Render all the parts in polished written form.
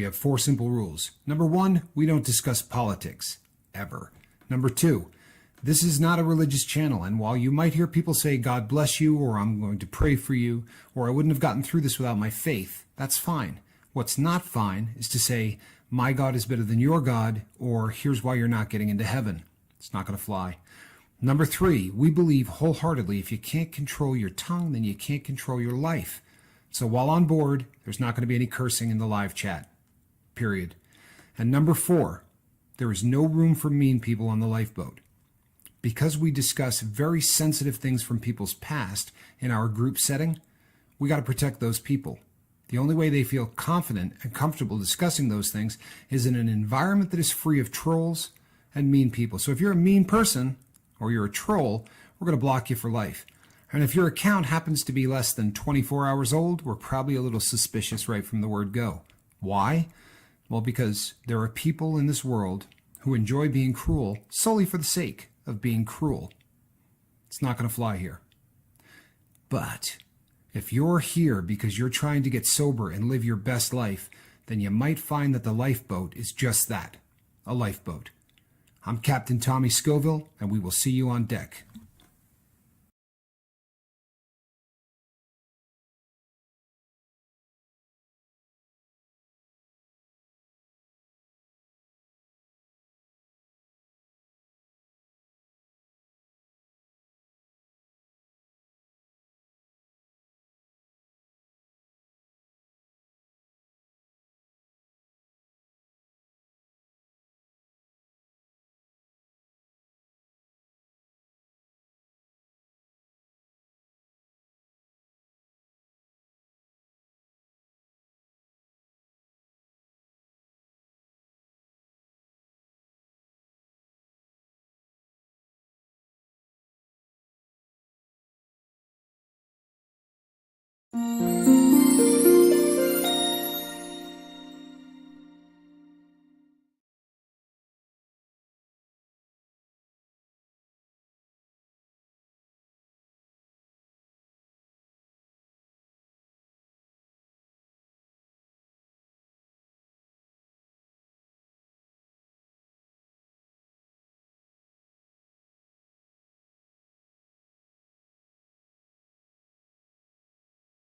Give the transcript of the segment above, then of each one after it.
have 4 simple rules. Number 1, we don't discuss politics, ever. Number 2, this is not a religious channel, and while you might hear people say, God bless you, or I'm going to pray for you, or I wouldn't have gotten through this without my faith, that's fine. What's not fine is to say, my God is better than your God, or here's why you're not getting into heaven. It's not going to fly. Number 3, we believe wholeheartedly if you can't control your tongue, then you can't control your life. So while on board, there's not going to be any cursing in the live chat, period. And number 4, there is no room for mean people on the lifeboat. Because we discuss very sensitive things from people's past in our group setting, we got to protect those people. The only way they feel confident and comfortable discussing those things is in an environment that is free of trolls and mean people. So if you're a mean person or you're a troll, we're going to block you for life. And if your account happens to be less than 24 hours old, we're probably a little suspicious right from the word go. Why? Well, because there are people in this world who enjoy being cruel solely for the sake of being cruel. It's not going to fly here. But if you're here because you're trying to get sober and live your best life, then you might find that the lifeboat is just that, a lifeboat. I'm Captain Tommy Scoville, and we will see you on deck.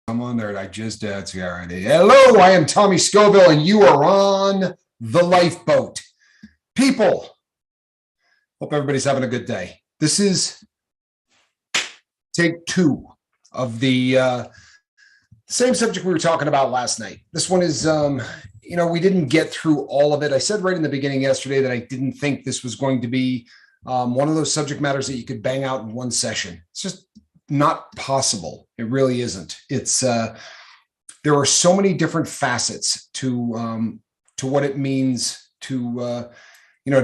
I'm on there. I just that's already. Hello, I am Tommy Scoville, and you are on the lifeboat. People, hope everybody's having a good day. This is take 2 of the same subject we were talking about last night. This one is, we didn't get through all of it. I said right in the beginning yesterday that I didn't think this was going to be one of those subject matters that you could bang out in one session. It's just not possible. It really isn't. It's there are so many different facets to what it means to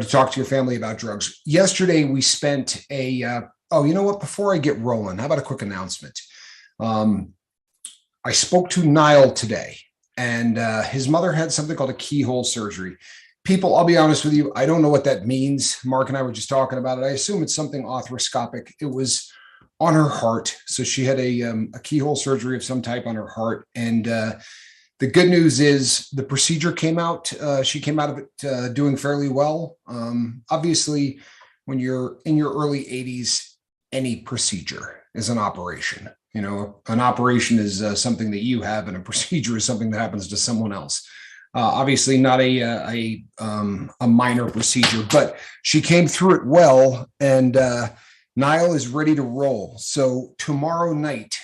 talk to your family about drugs. Yesterday we spent before I get rolling, how about a quick announcement? I spoke to Niall today, and his mother had something called a keyhole surgery. People, I'll be honest with you, I don't know what that means. Mark and I were just talking about it. I assume it's something arthroscopic. It was on her heart. So she had a keyhole surgery of some type on her heart. And the good news is the procedure came out. She came out of it doing fairly well. Obviously, when you're in your early 80s, any procedure is an operation. An operation is something that you have, and a procedure is something that happens to someone else. Obviously not a minor procedure, but she came through it well, and Niall is ready to roll. So tomorrow night,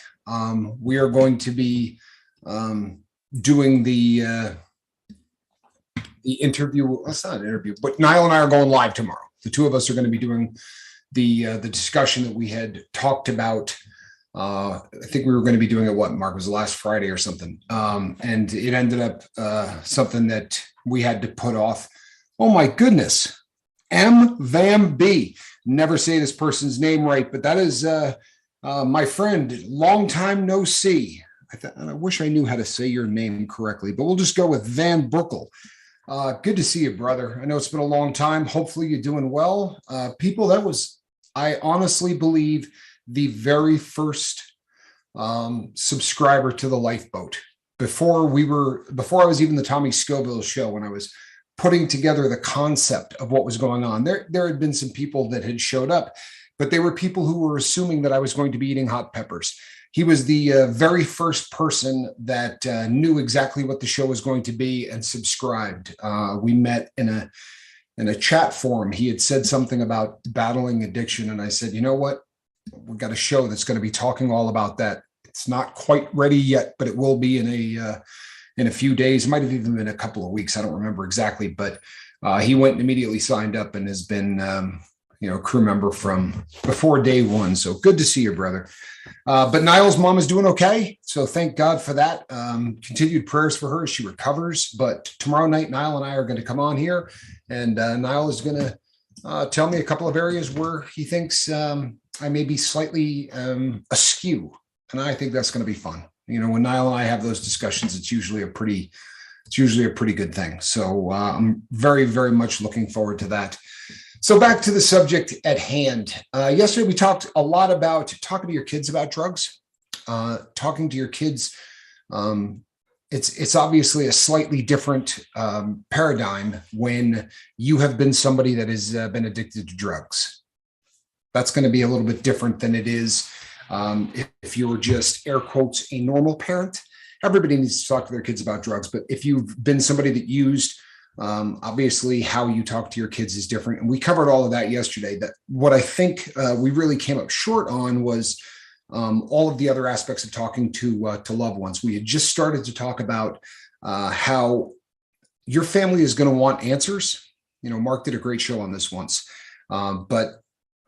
we are going to be doing the interview. Well, it's not an interview, but Niall and I are going live tomorrow. The two of us are going to be doing the discussion that we had talked about. I think we were going to be doing it, Mark, was the last Friday or something. And it ended up something that we had to put off. Oh my goodness. M. Vam B. Never say this person's name right, but that is my friend, long time no see. I wish I knew how to say your name correctly, but we'll just go with Van Broekel. Good to see you, brother. I know it's been a long time. Hopefully you're doing well. People, that was, I honestly believe, the very first subscriber to the lifeboat. before I was even the Tommy Scoville show, when I was putting together the concept of what was going on, there had been some people that had showed up, but they were people who were assuming that I was going to be eating hot peppers. He was the very first person that knew exactly what the show was going to be and subscribed. We met in a chat forum. He had said something about battling addiction, and I said, you know what? We've got a show that's going to be talking all about that. It's not quite ready yet, but it will be in a few days. It might have even been a couple of weeks. I don't remember exactly, but he went and immediately signed up and has been a crew member from before day one. So good to see you, brother. But Niall's mom is doing okay. So thank God for that. Continued prayers for her as she recovers. But tomorrow night, Niall and I are going to come on here, and Niall is going to tell me a couple of areas where he thinks I may be slightly askew. And I think that's going to be fun. When Niall and I have those discussions, it's usually a pretty good thing. So I'm very, very much looking forward to that. So back to the subject at hand. Yesterday, we talked a lot about talking to your kids about drugs, talking to your kids. It's obviously a slightly different paradigm when you have been somebody that has been addicted to drugs. That's going to be a little bit different than it is if you're just, air quotes, a normal parent. Everybody needs to talk to their kids about drugs, but if you've been somebody that used, obviously how you talk to your kids is different. And we covered all of that yesterday. That what I think we really came up short on was all of the other aspects of talking to loved ones. We had just started to talk about how your family is going to want answers. Mark did a great show on this once, but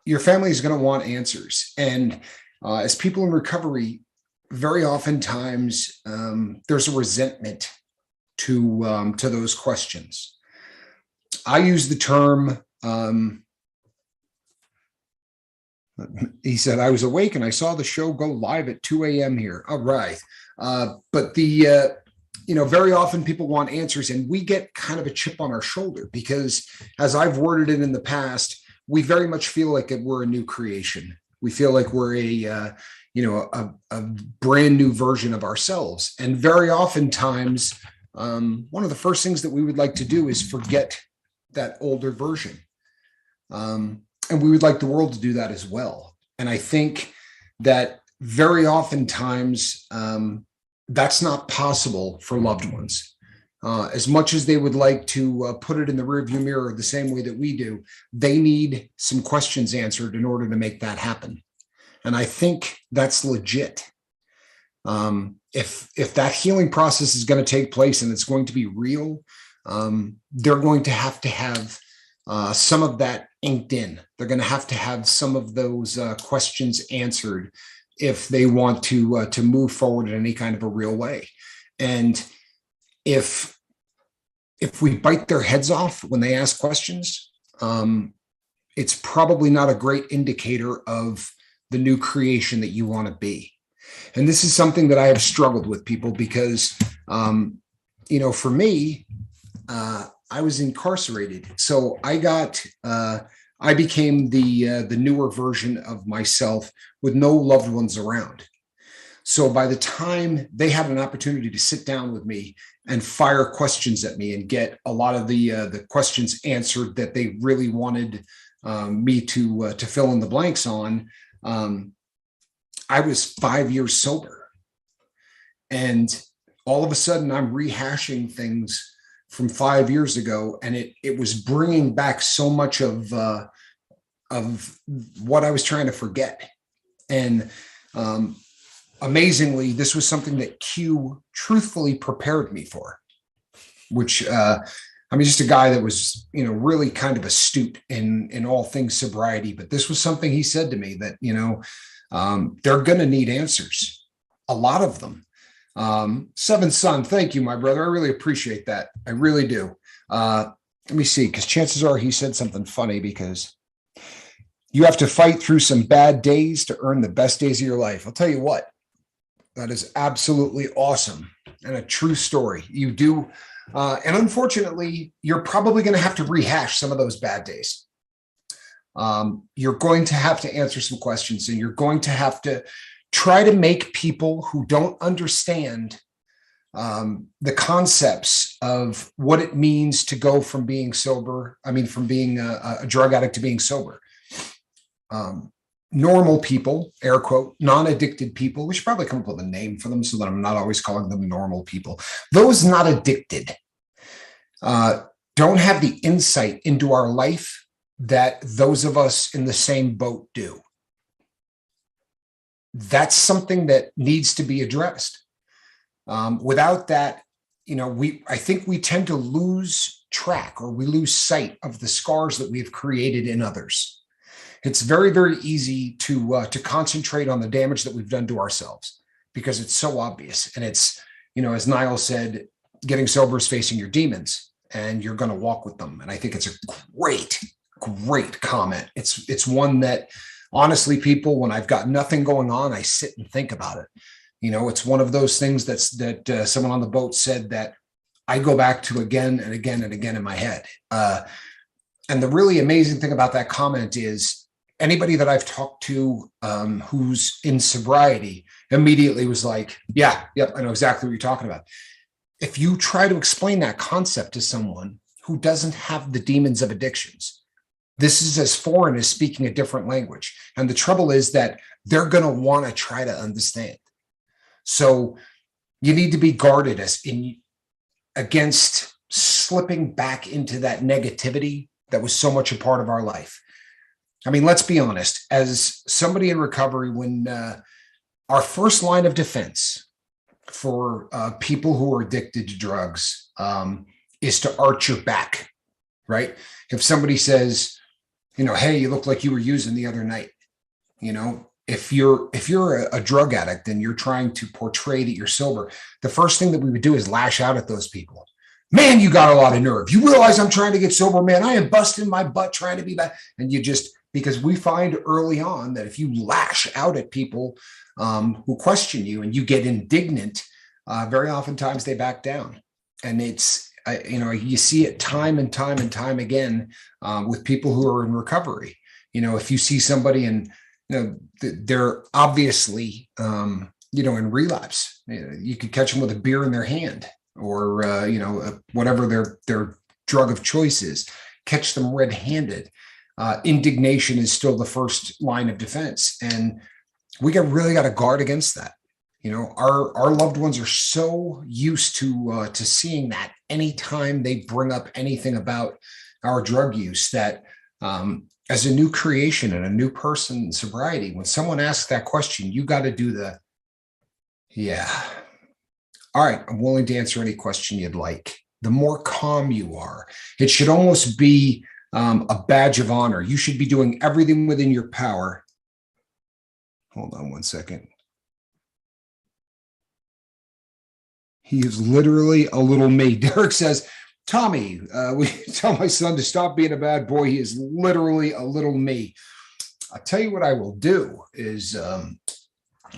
your family is going to want answers. And as people in recovery, very oftentimes there's a resentment to those questions. I use the term, he said, I was awake and I saw the show go live at 2 a.m. here. All right. But very often people want answers, and we get kind of a chip on our shoulder because, as I've worded it in the past, we very much feel like we're a new creation. We feel like we're a brand new version of ourselves. And very oftentimes, one of the first things that we would like to do is forget that older version. And we would like the world to do that as well. And I think that very oftentimes that's not possible for loved ones. As much as they would like to put it in the rearview mirror the same way that we do, they need some questions answered in order to make that happen. And I think that's legit. If that healing process is going to take place and it's going to be real, they're going to have some of that inked in. They're going to have some of those questions answered if they want to move forward in any kind of a real way. And if we bite their heads off when they ask questions, it's probably not a great indicator of the new creation that you want to be. And this is something that I have struggled with, people, because, for me, I was incarcerated. So I became the newer version of myself with no loved ones around. So by the time they had an opportunity to sit down with me and fire questions at me and get a lot of the questions answered that they really wanted me to fill in the blanks on, I was 5 years sober. And all of a sudden I'm rehashing things from 5 years ago. And it was bringing back so much of what I was trying to forget. And amazingly, this was something that Q truthfully prepared me for, which I'm just a guy that was, really kind of astute in all things sobriety. But this was something he said to me that, they're going to need answers, a lot of them. Seventh Son, thank you, my brother. I really appreciate that. I really do. Let me see, because chances are he said something funny, because you have to fight through some bad days to earn the best days of your life. I'll tell you what, that is absolutely awesome and a true story. You do. And unfortunately, you're probably going to have to rehash some of those bad days. You're going to have to answer some questions, and you're going to have to try to make people who don't understand the concepts of what it means to go from being sober. I mean, from being a drug addict to being sober. Normal people, air quote, non-addicted people. We should probably come up with a name for them so that I'm not always calling them normal people. Those not addicted don't have the insight into our life that those of us in the same boat do. That's something that needs to be addressed. Without that, I think we tend to lose track, or we lose sight of the scars that we've created in others. It's very, very easy to concentrate on the damage that we've done to ourselves because it's so obvious. And it's, as Niall said, getting sober is facing your demons, and you're going to walk with them. And I think it's a great comment. It's one that, honestly, people, when I've got nothing going on, I sit and think about it. It's one of those things that someone on the boat said that I go back to again and again and again in my head. And the really amazing thing about that comment is anybody that I've talked to who's in sobriety immediately was like, yep, I know exactly what you're talking about. If you try to explain that concept to someone who doesn't have the demons of addictions, this is as foreign as speaking a different language. And the trouble is that they're going to want to try to understand. So you need to be guarded against slipping back into that negativity that was so much a part of our life. I mean, let's be honest, as somebody in recovery, when our first line of defense for people who are addicted to drugs is to arch your back, right? If somebody says, hey, you look like you were using the other night, if you're a drug addict and you're trying to portray that you're sober, the first thing that we would do is lash out at those people. Man, you got a lot of nerve. You realize I'm trying to get sober, man. I am busting my butt trying to be back. And because we find early on that if you lash out at people who question you and you get indignant, very oftentimes they back down. And you see it time and time and time again with people who are in recovery. If you see somebody and they're obviously in relapse, you could catch them with a beer in their hand, or whatever their drug of choice is, catch them red-handed. Indignation is still the first line of defense, and we really got to guard against that. Our loved ones are so used to seeing that anytime they bring up anything about our drug use that as a new creation and a new person in sobriety, when someone asks that question, you got to do all right, I'm willing to answer any question you'd like. The more calm you are, it should almost be a badge of honor. You should be doing everything within your power. Hold on one second. He is literally a little me. Derek says, Tommy, we tell my son to stop being a bad boy. He is literally a little me. I'll tell you what I will do is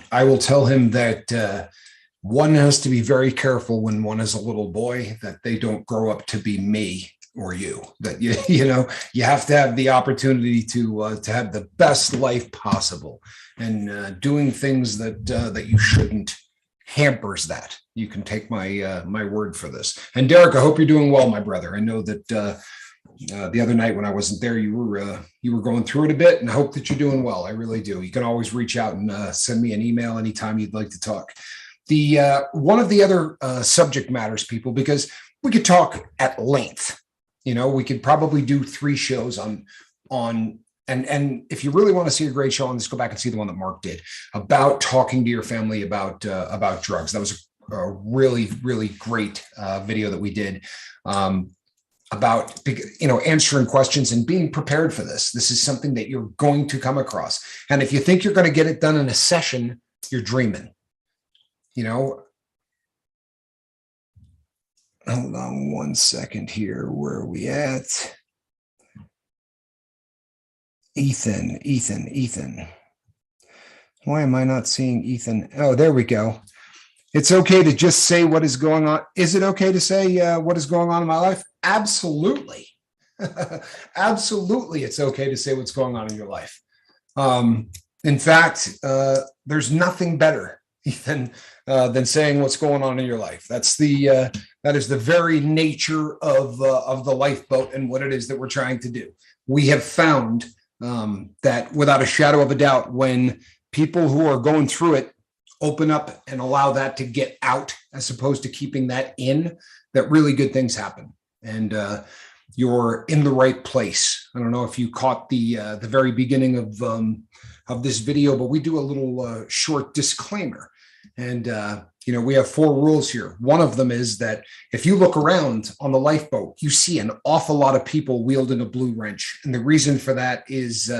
I will tell him that one has to be very careful when one is a little boy, that they don't grow up to be me or you, that you have to have the opportunity to have the best life possible, and doing things that you shouldn't hampers that. You can take my word for this. And Derek, I hope you're doing well, my brother. I know that the other night when I wasn't there, you were going through it a bit, and I hope that you're doing well. I really do. You can always reach out and send me an email anytime you'd like to talk. The one of the other subject matters, people, because we could talk at length. We could probably do 3 shows on and if you really want to see a great show on this, go back and see the one that Mark did about talking to your family about drugs. That was a really, really great video that we did about answering questions and being prepared for this. This is something that you're going to come across. And if you think you're going to get it done in a session, you're dreaming. Hold on one second here. Where are we at? Ethan. Why am I not seeing Ethan? Oh, there we go. It's okay to just say what is going on. Is it okay to say what is going on in my life? Absolutely. Absolutely. It's okay to say what's going on in your life. In fact, there's nothing better. than saying what's going on in your life. That is the very nature of the lifeboat and what it is that we're trying to do. We have found that without a shadow of a doubt, when people who are going through it open up and allow that to get out, as opposed to keeping that in, that really good things happen. And you're in the right place. I don't know if you caught the very beginning of this video, but we do a little short disclaimer. And we have 4 rules here. One of them is that if you look around on the lifeboat, you see an awful lot of people wielding a blue wrench. And the reason for that is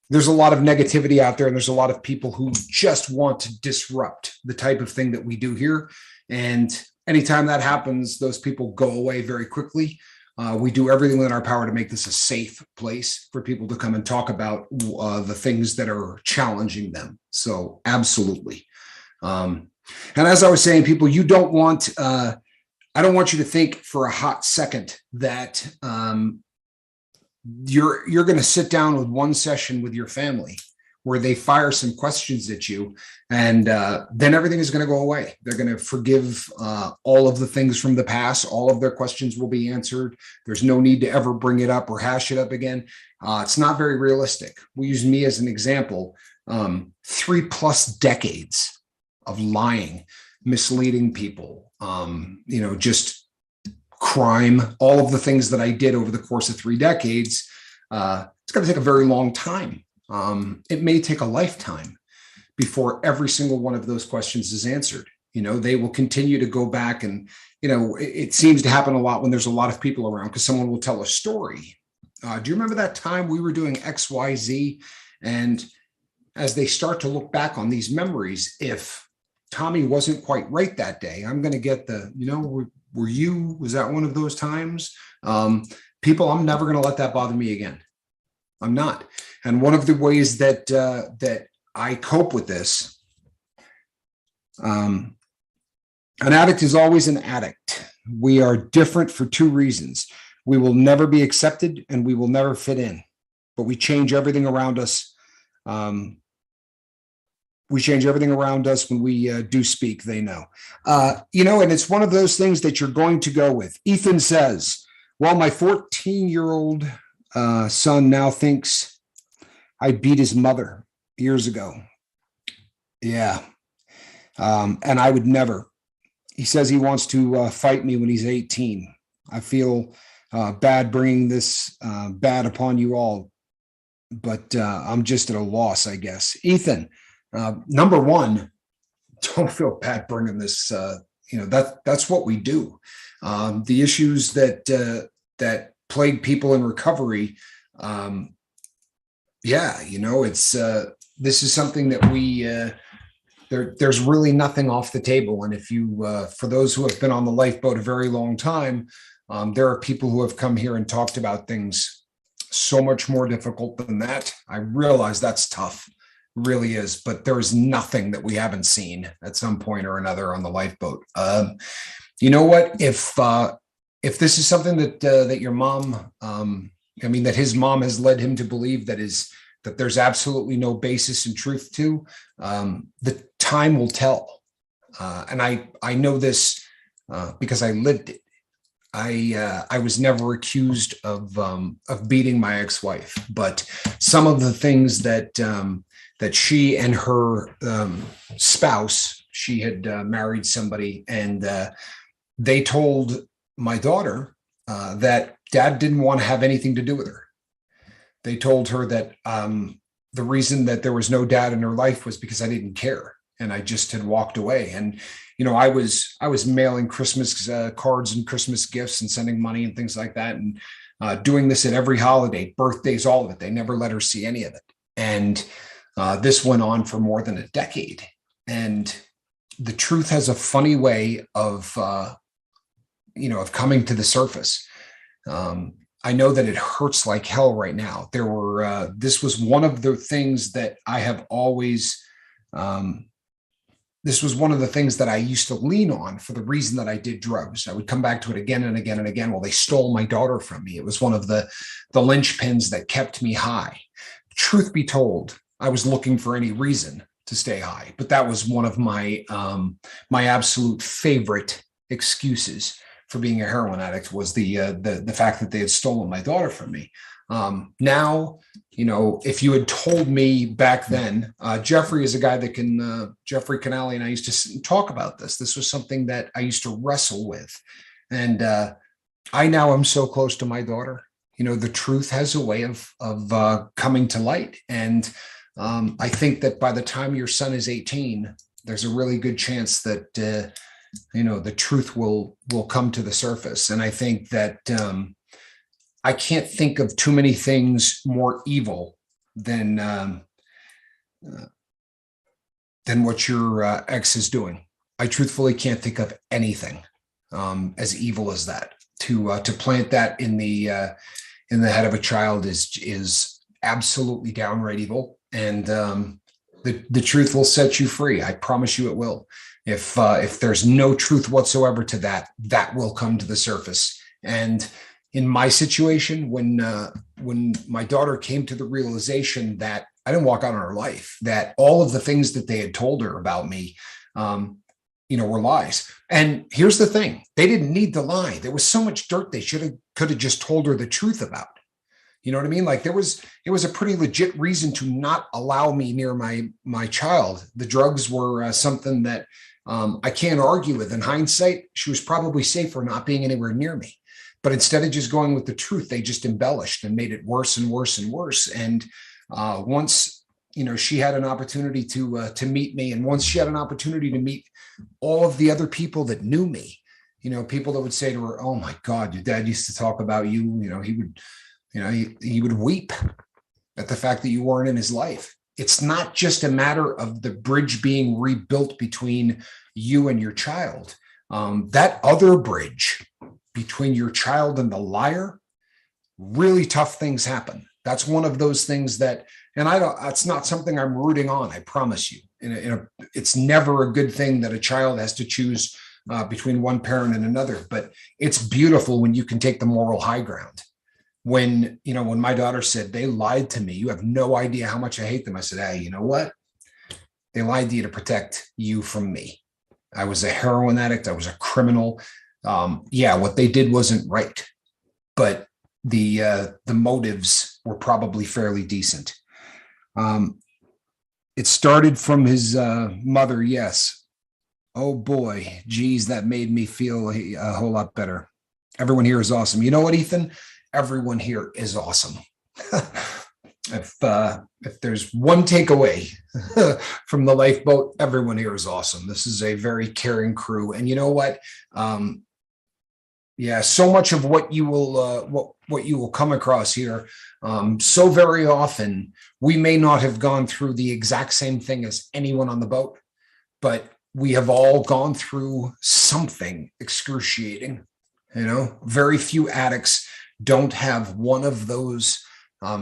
there's a lot of negativity out there, and there's a lot of people who just want to disrupt the type of thing that we do here. And anytime that happens, those people go away very quickly. We do everything within our power to make this a safe place for people to come and talk about the things that are challenging them. So absolutely. And as I was saying, people, I don't want you to think for a hot second that you're going to sit down with one session with your family where they fire some questions at you, and then everything is going to go away. They're going to forgive all of the things from the past. All of their questions will be answered. There's no need to ever bring it up or hash it up again. It's not very realistic. We use me as an example. 3+ decades of lying, misleading people, just crime, all of the things that I did over the course of 3 decades. It's going to take a very long time. It may take a lifetime before every single one of those questions is answered. They will continue to go back, and, it seems to happen a lot when there's a lot of people around, because someone will tell a story. Do you remember that time we were doing XYZ? And as they start to look back on these memories, if Tommy wasn't quite right that day, I'm going to get was that one of those times? People, I'm never going to let that bother me again. I'm not. And one of the ways that I cope with this, an addict is always an addict. We are different for 2 reasons. We will never be accepted, and we will never fit in, but we change everything around us. We change everything around us when we do speak, they know. And it's one of those things that you're going to go with. Ethan says, well, my 14-year-old son now thinks I beat his mother years ago. Yeah. And I would never. He says he wants to fight me when he's 18. I feel bad bringing this bad upon you all, but I'm just at a loss, I guess. Ethan, number one, don't feel bad bringing this. That's what we do. The issues that plague people in recovery. It's this is something that we there's really nothing off the table. And if you, for those who have been on the lifeboat a very long time, there are people who have come here and talked about things so much more difficult than that. I realize that's tough, really is, but there is nothing that we haven't seen at some point or another on the lifeboat. You know what? If this is something that your mom, that his mom has led him to believe that there's absolutely no basis in truth to, the time will tell. And I know this because I lived it. I was never accused of beating my ex-wife, but some of the things that she and her spouse, she had married somebody, and they told my daughter that dad didn't want to have anything to do with her. They told her that the reason that there was no dad in her life was because I didn't care, and I just had walked away. And I was mailing Christmas cards and Christmas gifts and sending money and things like that, and doing this at every holiday, birthdays, all of it. They never let her see any of it. And this went on for more than a decade. And the truth has a funny way of coming to the surface. I know that it hurts like hell right now. This was one of the things that I have always, this was one of the things that I used to lean on for the reason that I did drugs. I would come back to it again and again and again. Well, they stole my daughter from me. It was one of the linchpins that kept me high. Truth be told, I was looking for any reason to stay high. But that was one of my my absolute favorite excuses for being a heroin addict, was the fact that they had stolen my daughter from me. Now, if you had told me back then, Jeffrey is a guy that can, Jeffrey Canali and I used to sit and talk about this. This was something that I used to wrestle with. And I now am so close to my daughter. The truth has a way of coming to light. And I think that by the time your son is 18, there's a really good chance that, the truth will come to the surface. And I think that I can't think of too many things more evil than what your ex is doing. I truthfully can't think of anything as evil as that. To plant that in the head of a child is absolutely downright evil. And the truth will set you free. I promise you it will. If there's no truth whatsoever to that, that will come to the surface. And in my situation, when my daughter came to the realization that I didn't walk out on her life, that all of the things that they had told her about me, were lies. And here's the thing: they didn't need to lie. There was so much dirt they could have just told her the truth about. You know what I mean? Like it was a pretty legit reason to not allow me near my child. The drugs were something that I can't argue with. In hindsight, she was probably safer not being anywhere near me. But instead of just going with the truth, they just embellished and made it worse and worse and worse. And once she had an opportunity to meet me, and once she had an opportunity to meet all of the other people that knew me, people that would say to her, "Oh my God, your dad used to talk about you." He would weep at the fact that you weren't in his life. It's not just a matter of the bridge being rebuilt between you and your child. That other bridge between your child and the liar, really tough things happen. That's one of those things that, and it's not something I'm rooting on, I promise you. It's never a good thing that a child has to choose between one parent and another, but it's beautiful when you can take the moral high ground. When my daughter said, "They lied to me. You have no idea how much I hate them." I said, "Hey, you know what? They lied to you to protect you from me. I was a heroin addict. I was a criminal. What they did wasn't right, but the motives were probably fairly decent." It started from his mother. Yes. Oh boy, geez, that made me feel a whole lot better. Everyone here is awesome. You know what, Ethan? Everyone here is awesome. If there's one takeaway from the lifeboat, everyone here is awesome. This is a very caring crew. And you know what? So much of what you will come across here, so very often, we may not have gone through the exact same thing as anyone on the boat, but we have all gone through something excruciating. Very few addicts don't have one of those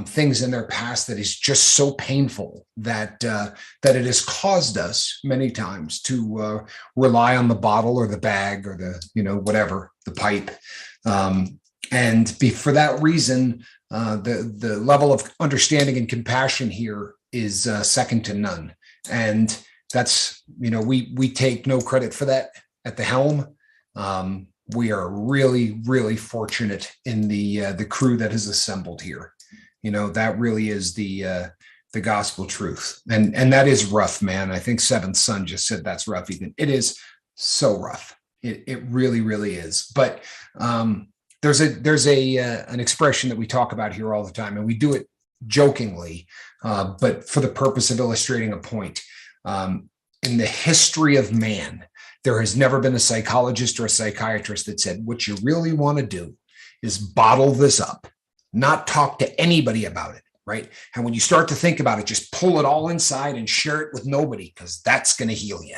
things in their past that is just so painful that it has caused us many times to rely on the bottle or the bag or the whatever, the pipe, and for that reason, the level of understanding and compassion here is second to none. And that's we take no credit for that at the helm. We are really, really fortunate in the crew that is assembled here. That really is the gospel truth. And that is rough, man. I think Seventh Son just said that's rough, Ethan. It is so rough. It really, really is. But there's an expression that we talk about here all the time, and we do it jokingly, but for the purpose of illustrating a point. In the history of man, there has never been a psychologist or a psychiatrist that said, what you really want to do is bottle this up, not talk to anybody about it, right? And when you start to think about it, just pull it all inside and share it with nobody, because that's going to heal you,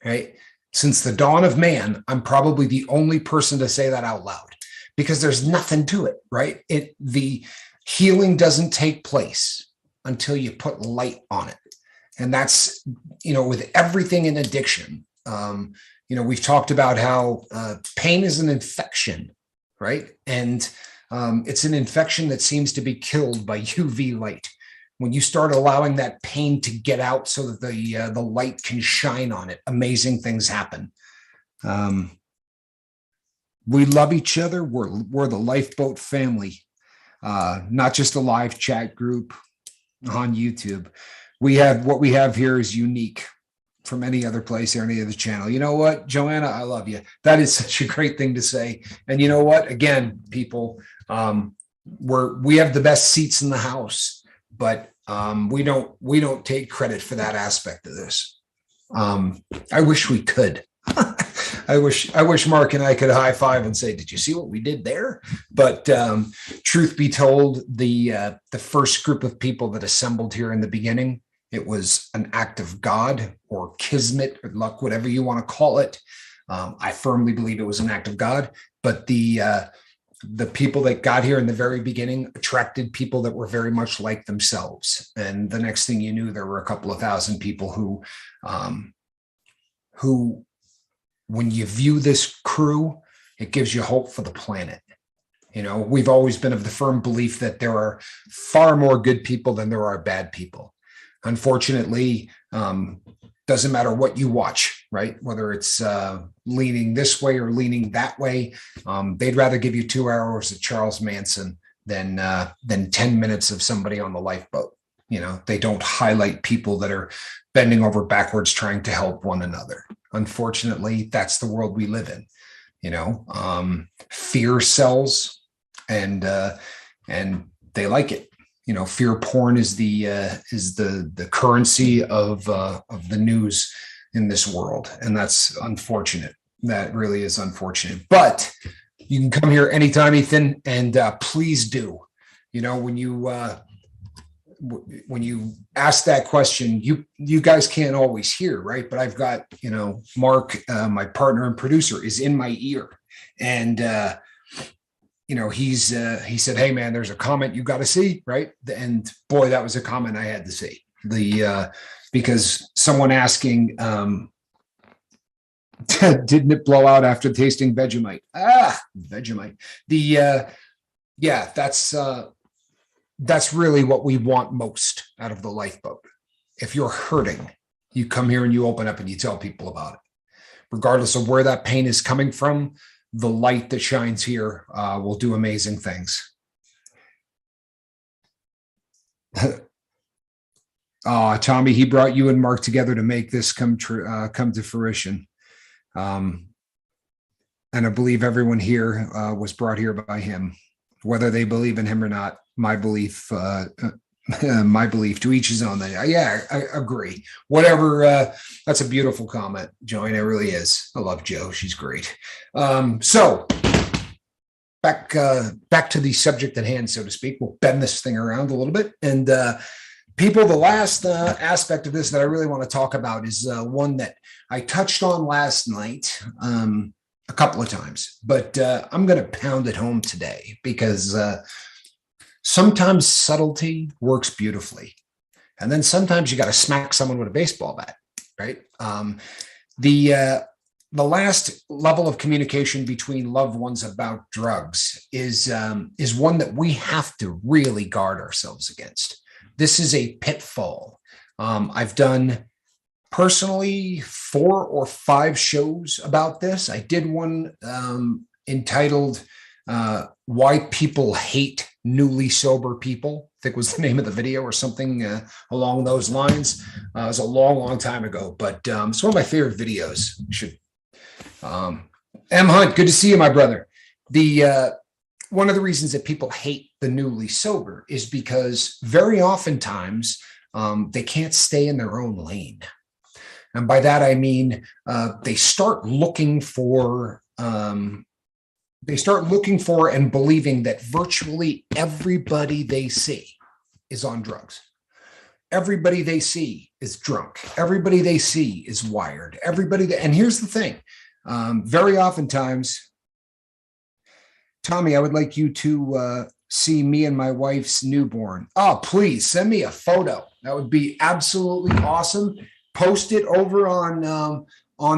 right? Since the dawn of man, I'm probably the only person to say that out loud, because there's nothing to it, right? The healing doesn't take place until you put light on it. And that's, with everything in addiction, we've talked about how pain is an infection, right? And it's an infection that seems to be killed by UV light. when you start allowing that pain to get out so that the light can shine on it, amazing things happen. We love each other. We're the Lifeboat family, not just a live chat group on YouTube. What we have here is unique from any other place or any other channel. You know what, Joanna, I love you. That is such a great thing to say. And you know what, again, people, we have the best seats in the house, but we don't take credit for that aspect of this. I wish we could. I wish Mark and I could high five and say, did you see what we did there? But truth be told, the first group of people that assembled here in the beginning, it was an act of God or kismet or luck, whatever you want to call it. I firmly believe it was an act of God, but the people that got here in the very beginning attracted people that were very much like themselves. And the next thing you knew, there were a couple of thousand people who when you view this crew, it gives you hope for the planet. You know, we've always been of the firm belief that there are far more good people than there are bad people. Unfortunately, doesn't matter what you watch, right? Whether it's leaning this way or leaning that way, they'd rather give you 2 hours of Charles Manson than 10 minutes of somebody on the lifeboat. You know, they don't highlight people that are bending over backwards trying to help one another. Unfortunately, that's the world we live in. You know, fear sells, and they like it. You know, fear porn is the currency of the news in this world, and that's unfortunate. That really is unfortunate. But you can come here anytime, Ethan, and please do. You know, when you ask that question, you guys can't always hear, right? But I've got, you know, Mark, my partner and producer, is in my ear, and you know, he said, "Hey man, there's a comment you got to see," right? And boy, that was a comment I had to see. Because someone asking, didn't it blow out after tasting Vegemite? Vegemite. Yeah, that's really what we want most out of the lifeboat. If you're hurting, you come here and you open up and you tell people about it. Regardless of where that pain is coming from, the light that shines here will do amazing things. Tommy, he brought you and Mark together to make this come to fruition. And I believe everyone here was brought here by him, whether they believe in him or not. My belief, to each his own. Yeah, I agree. Whatever. That's a beautiful comment, Joanne. It really is. I love Jo. She's great. So back to the subject at hand, so to speak. We'll bend this thing around a little bit. And people, the last aspect of this that I really want to talk about is one that I touched on last night a couple of times, but I'm going to pound it home today because sometimes subtlety works beautifully. And then sometimes you got to smack someone with a baseball bat, right? The last level of communication between loved ones about drugs is one that we have to really guard ourselves against. This is a pitfall. I've done personally 4 or 5 shows about this. I did one entitled Why People Hate Newly Sober People, I think was the name of the video, or something along those lines. It was a long time ago, but it's one of my favorite videos. M. Hunt, good to see you, my brother. One of the reasons that people hate the newly sober is because very oftentimes they can't stay in their own lane. And by that, I mean, they start looking for and believing that virtually everybody they see is on drugs. Everybody they see is drunk. Everybody they see is wired. And here's the thing. Very oftentimes, Tommy, I would like you to see me and my wife's newborn. Oh, please send me a photo. That would be absolutely awesome. Post it over on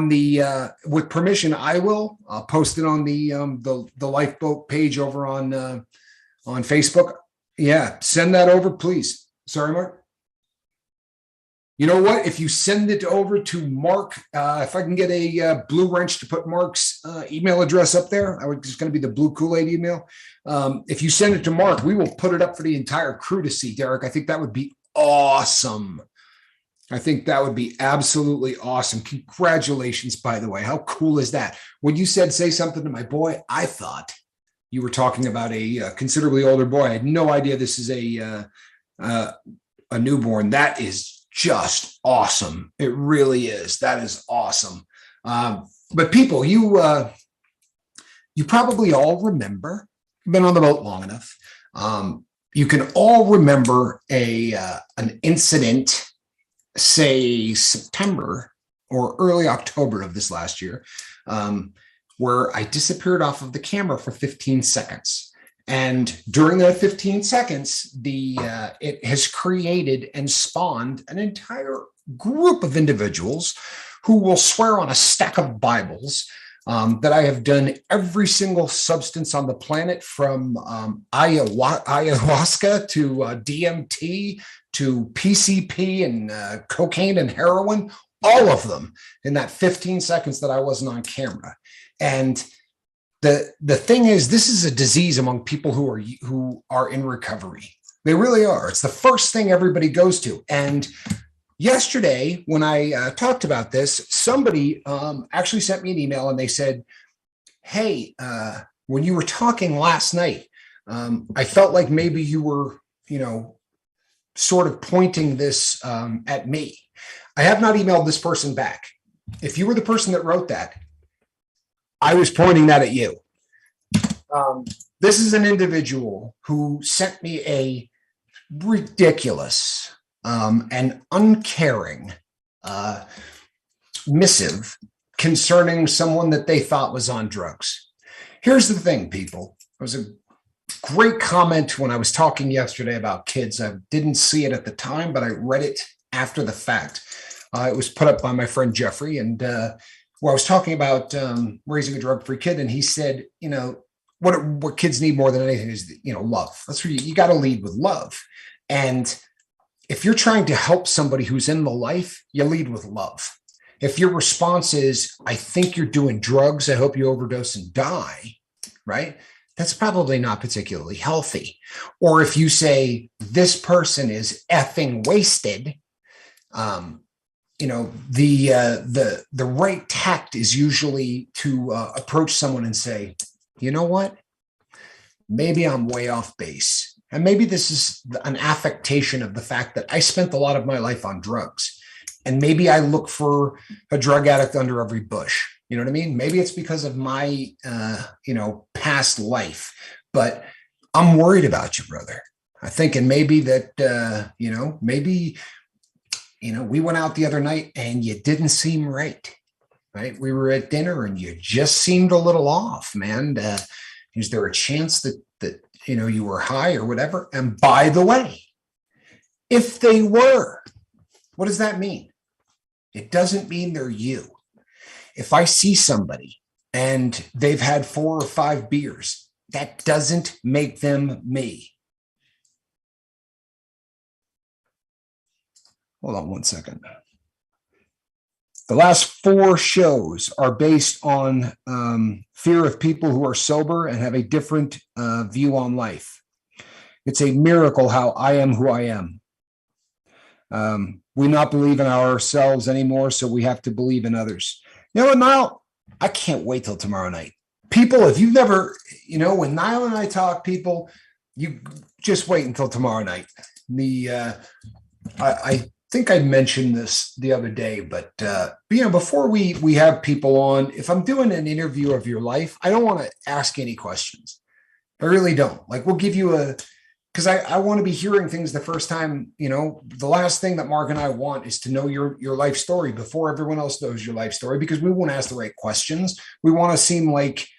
the with permission. I'll post it on the Lifeboat page over on Facebook. Yeah, send that over, please. Sorry, Mark. You know what? If you send it over to Mark, if I can get a Blue Wrench to put Mark's email address up there, it's going to be the Blue Kool-Aid email. If you send it to Mark, we will put it up for the entire crew to see, Derek. I think that would be awesome. I think that would be absolutely awesome. Congratulations, by the way. How cool is that? When you said say something to my boy, I thought you were talking about a considerably older boy. I had no idea this is a newborn. That is just awesome. It really is. That is awesome. But people, you probably all remember, you've been on the boat long enough. You can all remember an incident, say September or early October of this last year, where I disappeared off of the camera for 15 seconds. And during that 15 seconds, it has created and spawned an entire group of individuals who will swear on a stack of Bibles that I have done every single substance on the planet, from ayahuasca to DMT to PCP and cocaine and heroin, all of them in that 15 seconds that I wasn't on camera. And the thing is, this is a disease among people who are in recovery. They really are. It's the first thing everybody goes to. And yesterday, when I talked about this, somebody actually sent me an email and they said, hey, when you were talking last night, I felt like maybe you were, sort of pointing this at me. I have not emailed this person back. If you were the person that wrote that, I was pointing that at you. This is an individual who sent me a ridiculous and uncaring missive concerning someone that they thought was on drugs. Here's the thing, people. It was a great comment when I was talking yesterday about kids. I didn't see it at the time, but I read it after the fact. It was put up by my friend Jeffrey, and where I was talking about raising a drug-free kid, and he said, what kids need more than anything is, love. That's where you got to lead with love. And if you're trying to help somebody who's in the life, you lead with love. If your response is, I think you're doing drugs, I hope you overdose and die, right? That's probably not particularly healthy. Or if you say, this person is effing wasted, the right tact is usually to approach someone and say, you know what? Maybe I'm way off base. And maybe this is an affectation of the fact that I spent a lot of my life on drugs. And maybe I look for a drug addict under every bush. You know what I mean? Maybe it's because of my, past life. But I'm worried about you, brother. I'm thinking maybe that, we went out the other night and you didn't seem right. Right? We were at dinner and you just seemed a little off, man. Is there a chance that you were high or whatever? And by the way, if they were, what does that mean? It doesn't mean they're you. If I see somebody and they've had 4 or 5 beers, that doesn't make them me. Hold on one second. The last 4 shows are based on fear of people who are sober and have a different view on life. It's a miracle how I am who I am. We not believe in ourselves anymore, so we have to believe in others. You know what, Niall? I can't wait till tomorrow night. People, if you've never, when Niall and I talk, people, you just wait until tomorrow night. I think I mentioned this the other day, but before we have people on, if I'm doing an interview of your life, I don't want to ask any questions. I really don't. Like, we'll give you because I want to be hearing things the first time. The last thing that Mark and I want is to know your life story before everyone else knows your life story, because we won't ask the right questions. We want to seem like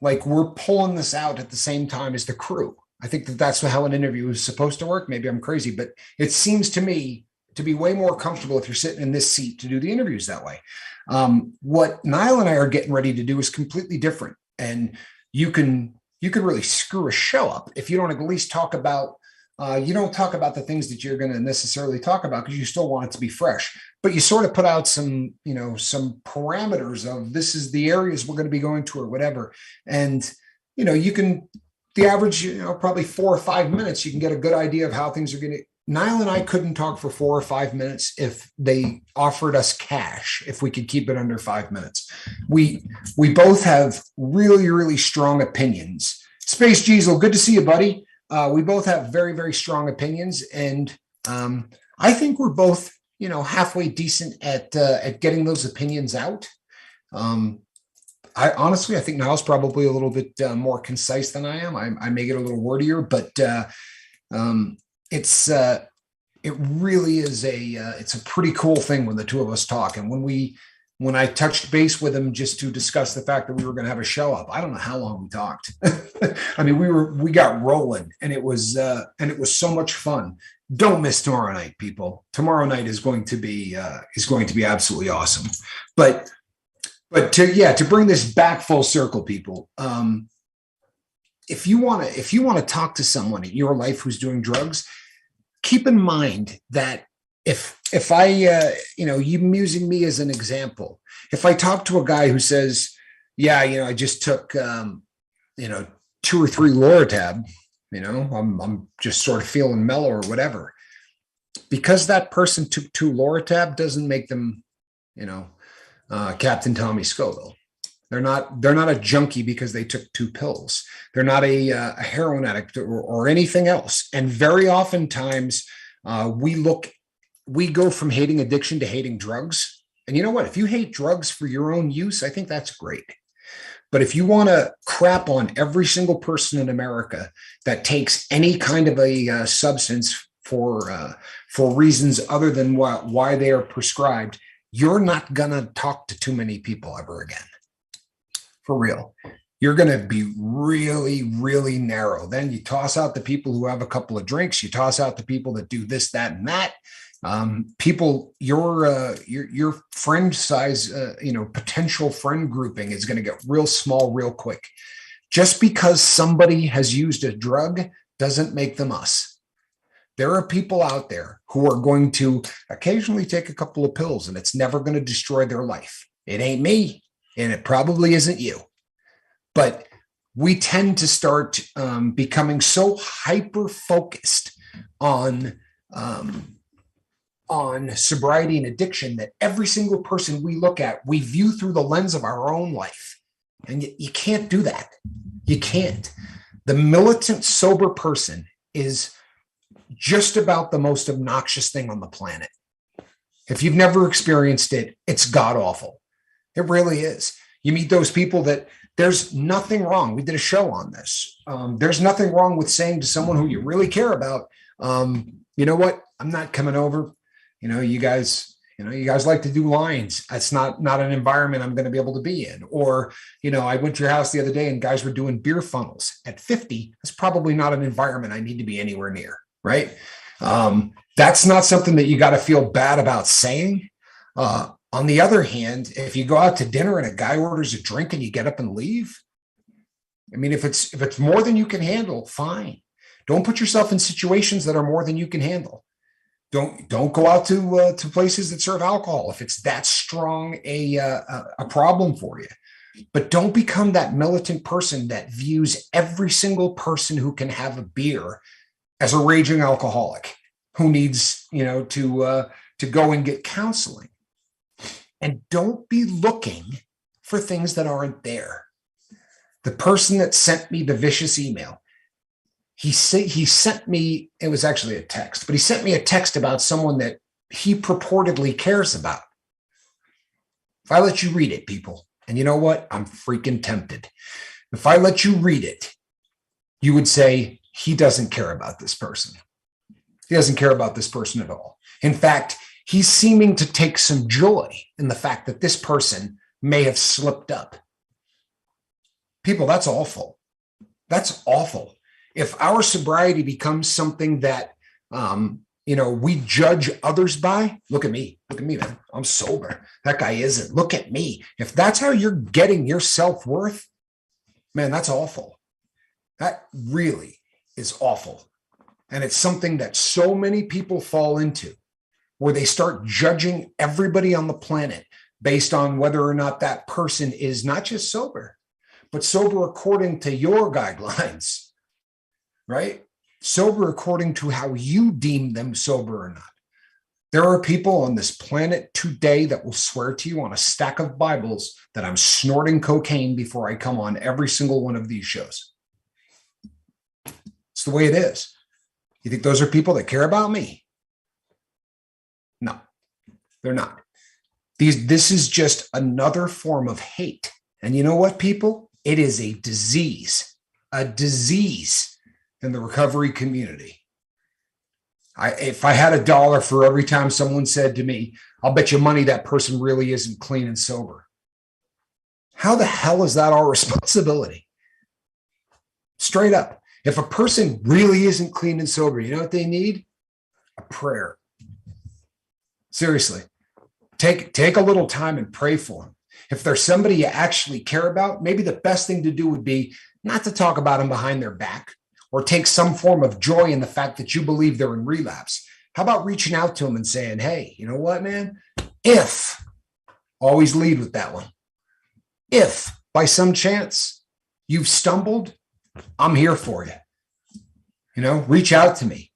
we're pulling this out at the same time as the crew. I think that's how an interview is supposed to work. Maybe I'm crazy, but it seems to me to be way more comfortable if you're sitting in this seat to do the interviews that way. What Niall and I are getting ready to do is completely different. And you can really screw a show up if you don't at least talk about You don't talk about the things that you're going to necessarily talk about because you still want it to be fresh, but you sort of put out some, some parameters of this is the areas we're going to be going to or whatever. And, you can, the average, probably 4 or 5 minutes, you can get a good idea of how things are going to. Niall and I couldn't talk for 4 or 5 minutes if they offered us cash, if we could keep it under 5 minutes. We both have really, really strong opinions. Space Diesel, good to see you, buddy. We both have very, very strong opinions, and I think we're both, halfway decent at getting those opinions out. I think Niall's probably a little bit more concise than I am. I may get a little wordier, but it really is it's a pretty cool thing when the two of us talk. And when I touched base with him just to discuss the fact that we were going to have a show up, I don't know how long we talked. I mean, we got rolling, and it was so much fun. Don't miss tomorrow night, people. Tomorrow night is going to be absolutely awesome. But to bring this back full circle, people, if you want to talk to someone in your life who's doing drugs, keep in mind that if I, you using me as an example, if I talk to a guy who says, yeah, I just took, 2 or 3 Loratab, I'm just sort of feeling mellow or whatever, because that person took 2 Loratab doesn't make them, Captain Tommy Scoville. They're not a junkie because they took 2 pills. They're not a heroin addict or anything else. And very oftentimes we go from hating addiction to hating drugs. And you know what? If you hate drugs for your own use, I think that's great. But if you want to crap on every single person in America that takes any kind of a substance for reasons other than why they are prescribed, you're not going to talk to too many people ever again. For real. You're going to be really, really narrow. Then you toss out the people who have a couple of drinks. You toss out the people that do this, that, and that. People, your friend size, potential friend grouping is going to get real small real quick. Just because somebody has used a drug doesn't make them us. There are people out there who are going to occasionally take a couple of pills, and it's never going to destroy their life. It ain't me, and it probably isn't you. But we tend to start becoming so hyper-focused on sobriety and addiction that every single person we look at, we view through the lens of our own life. And you can't do that. You can't. The militant, sober person is just about the most obnoxious thing on the planet. If you've never experienced it, it's god-awful. It really is. You meet those people that there's nothing wrong. We did a show on this. There's nothing wrong with saying to someone who you really care about, you know what? I'm not coming over. You guys like to do lines. That's not an environment I'm going to be able to be in. Or, I went to your house the other day and guys were doing beer funnels at 50. That's probably not an environment I need to be anywhere near. Right. That's not something that you got to feel bad about saying. On the other hand, if you go out to dinner and a guy orders a drink and you get up and leave, I mean, if it's more than you can handle, fine. Don't put yourself in situations that are more than you can handle. Don't go out to places that serve alcohol if it's that strong a problem for you. But don't become that militant person that views every single person who can have a beer as a raging alcoholic who needs to go and get counseling. And don't be looking for things that aren't there. The person that sent me the vicious email, he sent me, it was actually a text, but he sent me a text about someone that he purportedly cares about. If I let you read it, people, and you know what? I'm freaking tempted. If I let you read it, you would say, he doesn't care about this person. He doesn't care about this person at all. In fact, he's seeming to take some joy in the fact that this person may have slipped up. People, that's awful. That's awful. If our sobriety becomes something that, we judge others by, look at me, man. I'm sober. That guy isn't. Look at me. If that's how you're getting your self-worth, man, that's awful. That really is awful. And it's something that so many people fall into, where they start judging everybody on the planet based on whether or not that person is not just sober, but sober according to your guidelines, right? Sober according to how you deem them sober or not. There are people on this planet today that will swear to you on a stack of Bibles that I'm snorting cocaine before I come on every single one of these shows. It's the way it is. You think those are people that care about me? No, they're not. This is just another form of hate. And you know what, people? It is a disease in the recovery community. If I had $1 for every time someone said to me, I'll bet you money that person really isn't clean and sober. How the hell is that our responsibility? Straight up. If a person really isn't clean and sober, you know what they need? A prayer. Seriously. Take a little time and pray for them. If there's somebody you actually care about, maybe the best thing to do would be not to talk about them behind their back, or take some form of joy in the fact that you believe they're in relapse. How about reaching out to them and saying, hey, you know what, man? If, always lead with that one. If by some chance you've stumbled, I'm here for you. You know, reach out to me.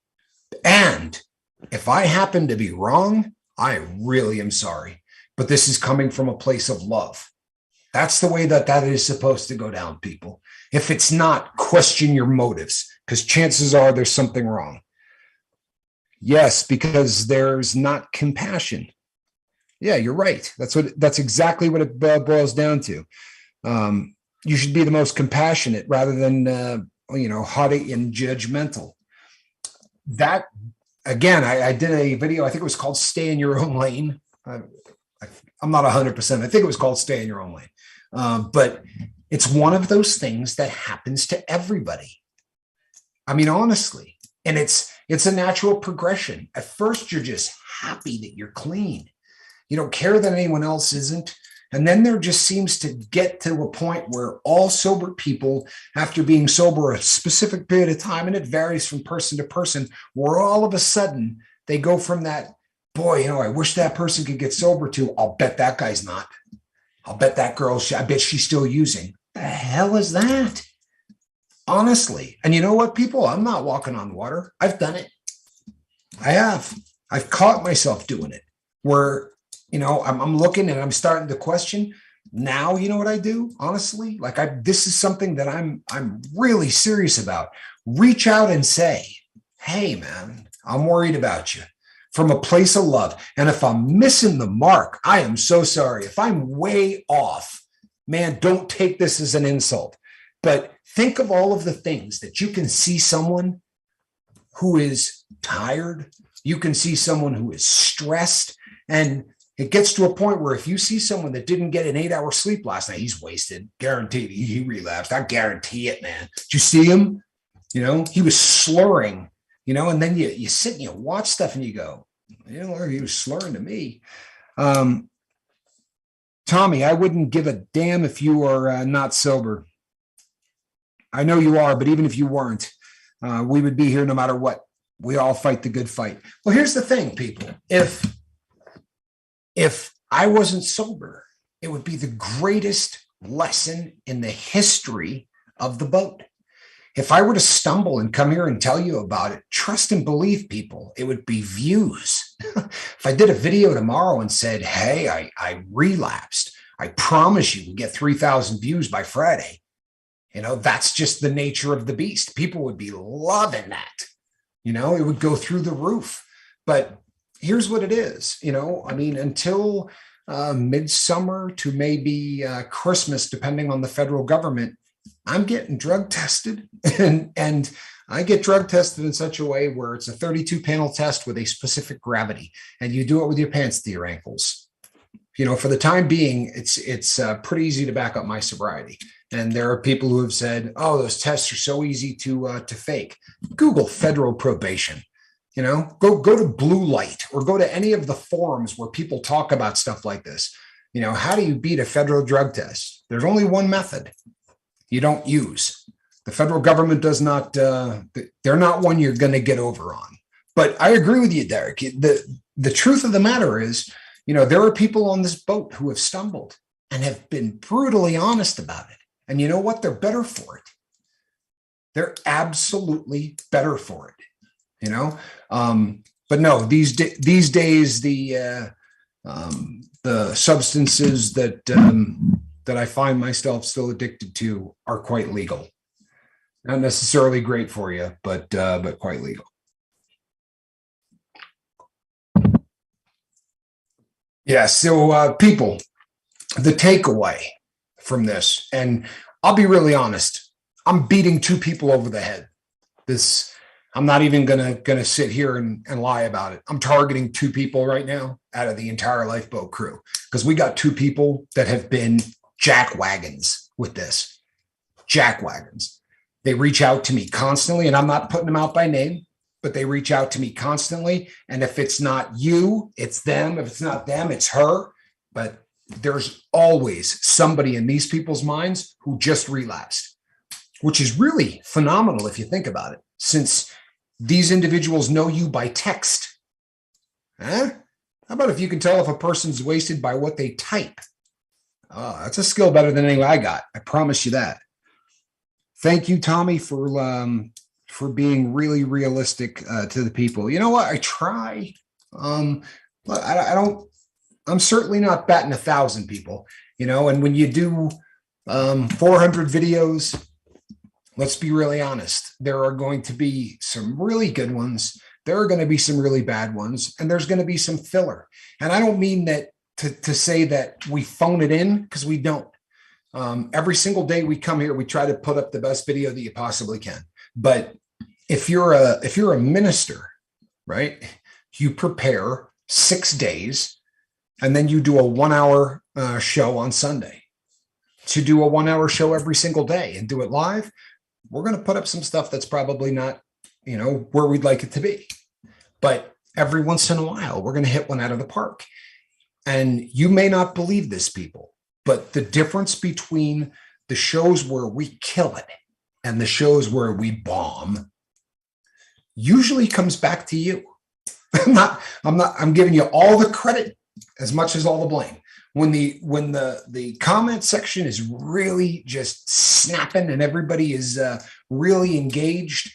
And if I happen to be wrong, I really am sorry. But this is coming from a place of love. That's the way that is supposed to go down, people. If it's not, question your motives, because chances are there's something wrong. Yes, because there's not compassion. Yeah, you're right. That's exactly what it boils down to. You should be the most compassionate rather than haughty and judgmental. That, again, I did a video. I think it was called "Stay in Your Own Lane." I'm not 100%. I think it was called "Stay in Your Own Lane," but it's one of those things that happens to everybody. I mean, honestly, and it's a natural progression. At first, you're just happy that you're clean. You don't care that anyone else isn't. And then there just seems to get to a point where all sober people, after being sober a specific period of time, and it varies from person to person, where all of a sudden they go from that, boy, I wish that person could get sober, to, I'll bet that guy's not. I'll bet that girl, I bet she's still using. The hell is that? Honestly. And you know what, people? I'm not walking on water. I've done it. I have. I've caught myself doing it, where I'm looking and I'm starting to question. Now, you know what I do? Honestly, this is something that I'm really serious about. Reach out and say, hey, man, I'm worried about you, from a place of love. And if I'm missing the mark, I am so sorry. If I'm way off, man, don't take this as an insult. But think of all of the things that you can see someone who is tired. You can see someone who is stressed. And it gets to a point where if you see someone that didn't get an 8-hour sleep last night, he's wasted. Guaranteed. He relapsed. I guarantee it, man. Did you see him? He was slurring, and then you sit and you watch stuff and you go, he was slurring to me. Tommy, I wouldn't give a damn if you are not sober. I know you are, but even if you weren't, we would be here no matter what. We all fight the good fight. Well, here's the thing, people. If I wasn't sober, it would be the greatest lesson in the history of the boat. If I were to stumble and come here and tell you about it, trust and believe, people, it would be views. If I did a video tomorrow and said, hey, I relapsed, I promise you we'll get 3,000 views by Friday. That's just the nature of the beast. People would be loving that. It would go through the roof. But here's what it is. Until midsummer to maybe Christmas, depending on the federal government, I'm getting drug tested, and I get drug tested in such a way where it's a 32 panel test with a specific gravity, and you do it with your pants to your ankles. For the time being, it's pretty easy to back up my sobriety. And there are people who have said, oh, those tests are so easy to fake. Google federal probation. Go to Blue Light, or go to any of the forums where people talk about stuff like this. How do you beat a federal drug test? There's only one method. You don't use. The federal government does not, they're not one you're going to get over on. But I agree with you, Derek. The truth of the matter is, there are people on this boat who have stumbled and have been brutally honest about it. And you know what? They're better for it. They're absolutely better for it, But no, these days, the substances that I find myself still addicted to are quite legal. Not necessarily great for you, but quite legal. Yeah. So people, the takeaway from this, and I'll be really honest, I'm beating two people over the head. I'm not even gonna sit here and lie about it. I'm targeting two people right now out of the entire lifeboat crew, because we got two people that have been jackwagons with this. Jackwagons. They reach out to me constantly, and I'm not putting them out by name, but they reach out to me constantly. And if it's not you, it's them. If it's not them, it's her. But there's always somebody in these people's minds who just relapsed, which is really phenomenal if you think about it, since these individuals know you by text. How about if you can tell if a person's wasted by what they type? Oh, that's a skill better than any I got. I promise you that. Thank you, Tommy, for being really realistic to the people. You know what? I try. But I don't. I'm certainly not batting 1,000 people. And when you do 400 videos, let's be really honest. There are going to be some really good ones. There are going to be some really bad ones, and there's going to be some filler. And I don't mean that to say that we phone it in, because we don't. Every single day we come here, we try to put up the best video that you possibly can. But if you're a minister, right, you prepare 6 days, and then you do a 1-hour show on Sunday. To do a 1-hour show every single day and do it live, we're going to put up some stuff that's probably not, where we'd like it to be. But every once in a while, we're going to hit one out of the park. And you may not believe this, people, but the difference between the shows where we kill it and the shows where we bomb usually comes back to you. I'm giving you all the credit as much as all the blame. When the comment section is really just snapping and everybody is really engaged,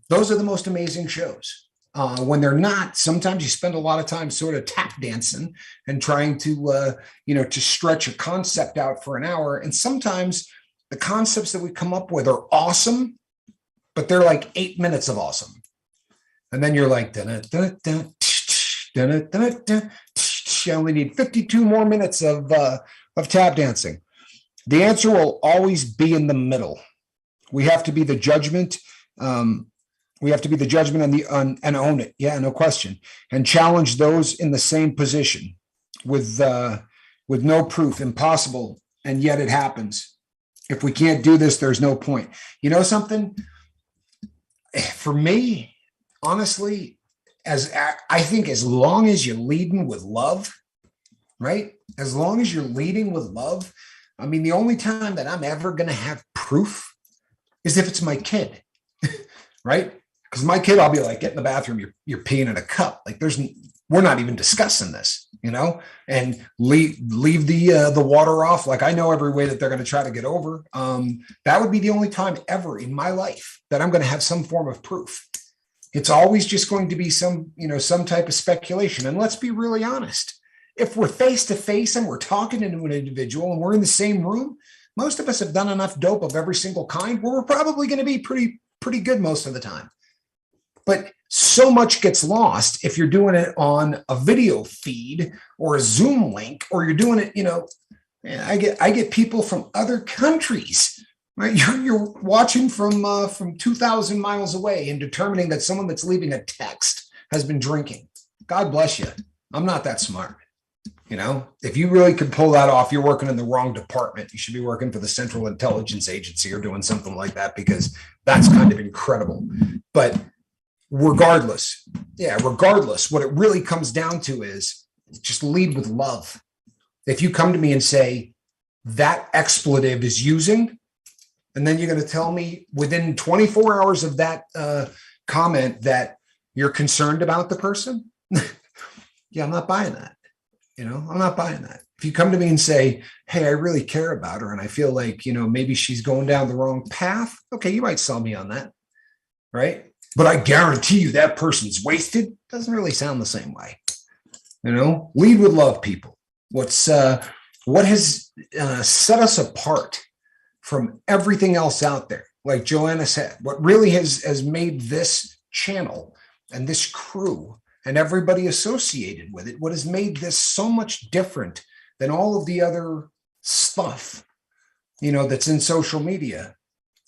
those are the most amazing shows. When they're not, sometimes you spend a lot of time sort of tap dancing and trying to to stretch a concept out for an hour. And sometimes the concepts that we come up with are awesome, but they're like 8 minutes of awesome. And then you're like, you only need 52 more minutes of tap dancing. The answer will always be in the middle. We have to be the judgment. We have to be the judgment and own it. Yeah, no question. And challenge those in the same position with no proof. Impossible. And yet it happens. If we can't do this, there's no point. You know something? For me, honestly, I think as long as you're leading with love, right? As long as you're leading with love, I mean, the only time that I'm ever going to have proof is if it's my kid, right? Because my kid, I'll be like, get in the bathroom, you're peeing in a cup. Like we're not even discussing this, and leave the water off. Like I know every way that they're going to try to get over. That would be the only time ever in my life that I'm going to have some form of proof. It's always just going to be some type of speculation. And let's be really honest. If we're face to face and we're talking to an individual and we're in the same room, most of us have done enough dope of every single kind where we're probably going to be pretty good most of the time. But so much gets lost if you're doing it on a video feed or a Zoom link, or you're doing it, I get people from other countries. Right, you're watching from 2,000 miles away and determining that someone that's leaving a text has been drinking. God bless you. I'm not that smart. If you really could pull that off, you're working in the wrong department. You should be working for the Central Intelligence Agency or doing something like that, because that's kind of incredible. But regardless, what it really comes down to is just lead with love. If you come to me and say that expletive is using, And then you're going to tell me within 24 hours of that comment that you're concerned about the person? Yeah, I'm not buying that. I'm not buying that. If you come to me and say, hey, I really care about her and I feel like, maybe she's going down the wrong path. Okay, you might sell me on that, right? But I guarantee you that person's wasted. Doesn't really sound the same way. Lead with love, people. What has set us apart from everything else out there, like Joanna said, what really has made this channel and this crew and everybody associated with it, what has made this so much different than all of the other stuff, that's in social media,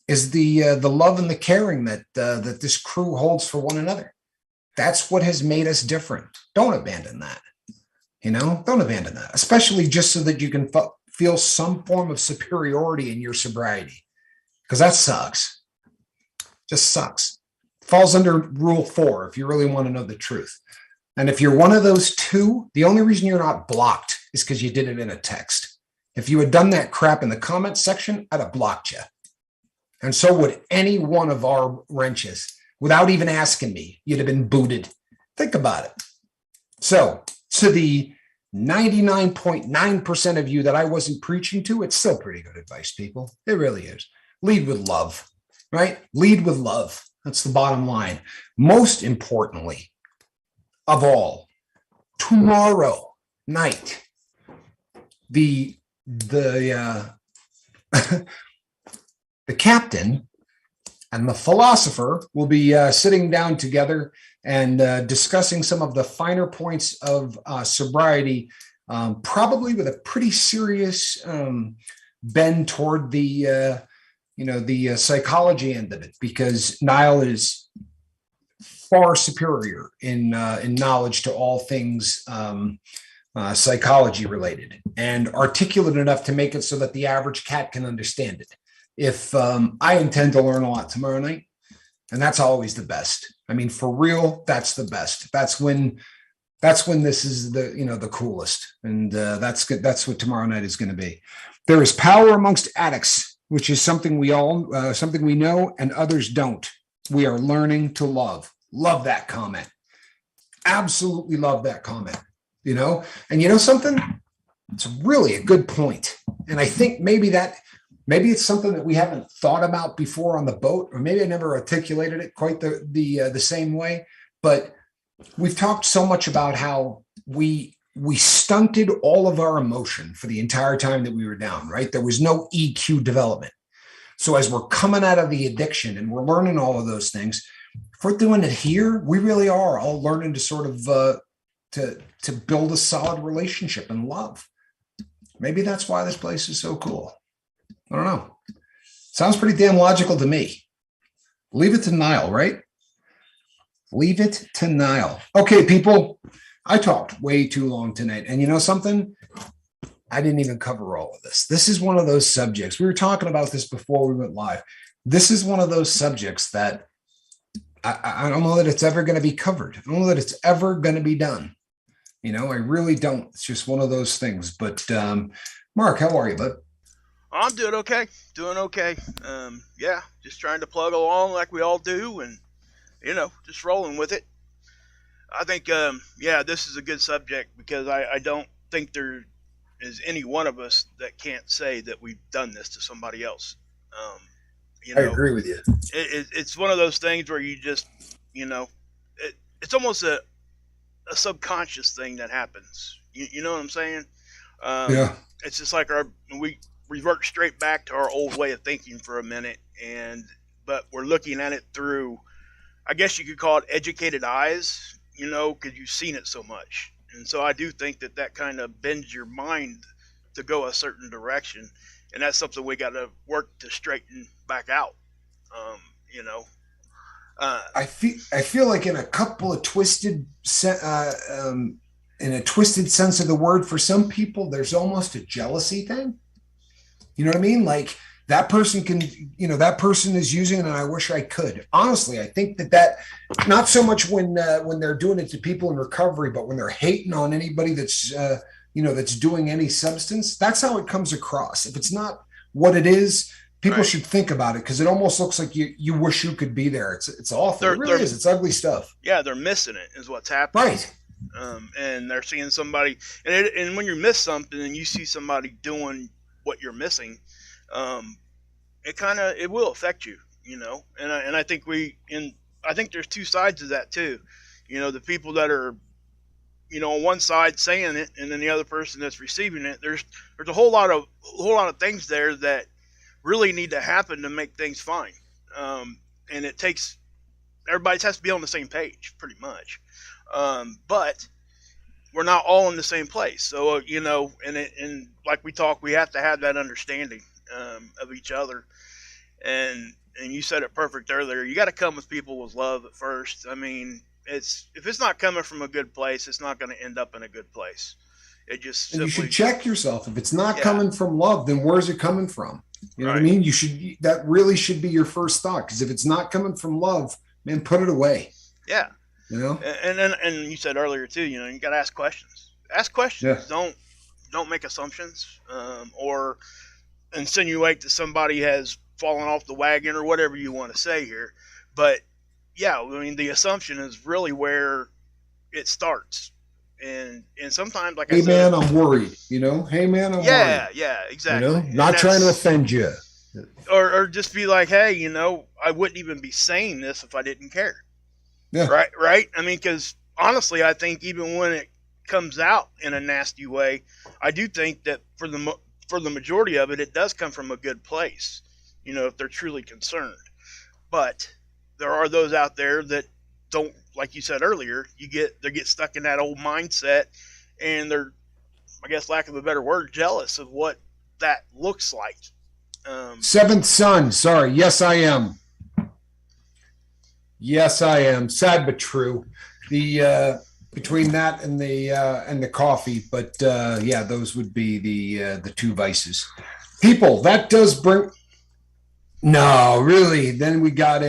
is the love and the caring that this crew holds for one another. That's what has made us different. Don't abandon that. Don't abandon that, especially just so that you can feel some form of superiority in your sobriety, because that sucks. Just sucks. Falls under rule 4 if you really want to know the truth. And if you're one of those two, the only reason you're not blocked is because you did it in a text. If you had done that crap in the comment section, I'd have blocked you. And so would any one of our wrenches. Without even asking me, you'd have been booted. Think about it. So to the 99.9% of you that I wasn't preaching to, it's still pretty good advice, people. It really is. Lead with love, right? Lead with love. That's the bottom line. Most importantly of all, tomorrow night, the captain and the philosopher will be sitting down together and discussing some of the finer points of sobriety, probably with a pretty serious bend toward the psychology end of it, because Niall is far superior in knowledge to all things psychology related, and articulate enough to make it so that the average cat can understand it. If I intend to learn a lot tomorrow night, and that's always the best. I mean, for real, that's the best. That's when this is the coolest, and that's good. That's what tomorrow night is going to be. There is power amongst addicts, which is something we know, and others don't. We are learning to love. Love that comment. Absolutely love that comment. And something? It's really a good point. And I think maybe it's something that we haven't thought about before on the boat, or maybe I never articulated it quite the same way. But we've talked so much about how we stunted all of our emotion for the entire time that we were down, right? There was no EQ development. So as we're coming out of the addiction and we're learning all of those things, if we're doing it here, we really are all learning to sort of to build a solid relationship and love. Maybe that's why this place is so cool. I don't know. Sounds pretty damn logical to me. Leave it to Niall, right? Leave it to Niall. Okay, people, I talked way too long tonight. And you know something? I didn't even cover all of this. This is one of those subjects. We were talking about this before we went live. This is one of those subjects that I don't know that it's ever going to be covered. I don't know that it's ever going to be done. I really don't. It's just one of those things. But Mark, how are you, bud? I'm doing okay. Yeah, just trying to plug along like we all do, and just rolling with it. I think, this is a good subject, because I don't think there is any one of us that can't say that we've done this to somebody else. I agree with you. It's one of those things where you just, it's almost a subconscious thing that happens. You know what I'm saying? Yeah. It's just like we revert straight back to our old way of thinking for a minute, but we're looking at it through, I guess you could call it educated eyes, because you've seen it so much. And so I do think that kind of bends your mind to go a certain direction. And that's something we got to work to straighten back out. I feel like in a couple of twisted, in a twisted sense of the word, for some people, there's almost a jealousy thing. You know what I mean? Like that person that person is using it, and I wish I could. Honestly, I think that not so much when they're doing it to people in recovery, but when they're hating on anybody that's that's doing any substance, that's how it comes across. If it's not what it is, people Right. should think about it, because it almost looks like you wish you could be there. It's awful. They're It really they're is. It's ugly stuff. yeah, they're missing it is what's happening. Right. And they're seeing somebody, and when you miss something and you see somebody doing what you're missing, it will affect you, and I think I think there's two sides to that too, the people that are, on one side saying it, and then the other person that's receiving it. There's a whole lot of things there that really need to happen to make things fine, and it takes everybody has to be on the same page pretty much. But we're not all in the same place. So, and like we have to have that understanding of each other. And you said it perfect earlier. You got to come with people with love at first. I mean, if it's not coming from a good place, it's not going to end up in a good place. It just And simply, you should check yourself. If it's not Yeah. coming from love, then where's it coming from? You know what I Right. mean? That really should be your first thought. Because if it's not coming from love, man, put it away. Yeah. You know? And you said earlier too, you got to ask questions. Ask questions. Yeah. Don't make assumptions, or insinuate that somebody has fallen off the wagon or whatever you want to say here. But yeah, I mean, the assumption is really where it starts. And sometimes, like I Hey said, man, I'm worried. Hey man, I'm yeah, worried. yeah, exactly. And Not trying to that's- offend you. or just be like, hey, I wouldn't even be saying this if I didn't care. Yeah. Right. I mean, because honestly, I think even when it comes out in a nasty way, I do think that for the majority of it, it does come from a good place. If they're truly concerned. But there are those out there that don't, like you said earlier, they get stuck in that old mindset, and they're, I guess, lack of a better word, jealous of what that looks like. Seventh son. Sorry. Yes, I am. Yes, I am. Sad but true. The between that and the coffee, but yeah, those would be the two vices. People, that does bring. No, really. Then we got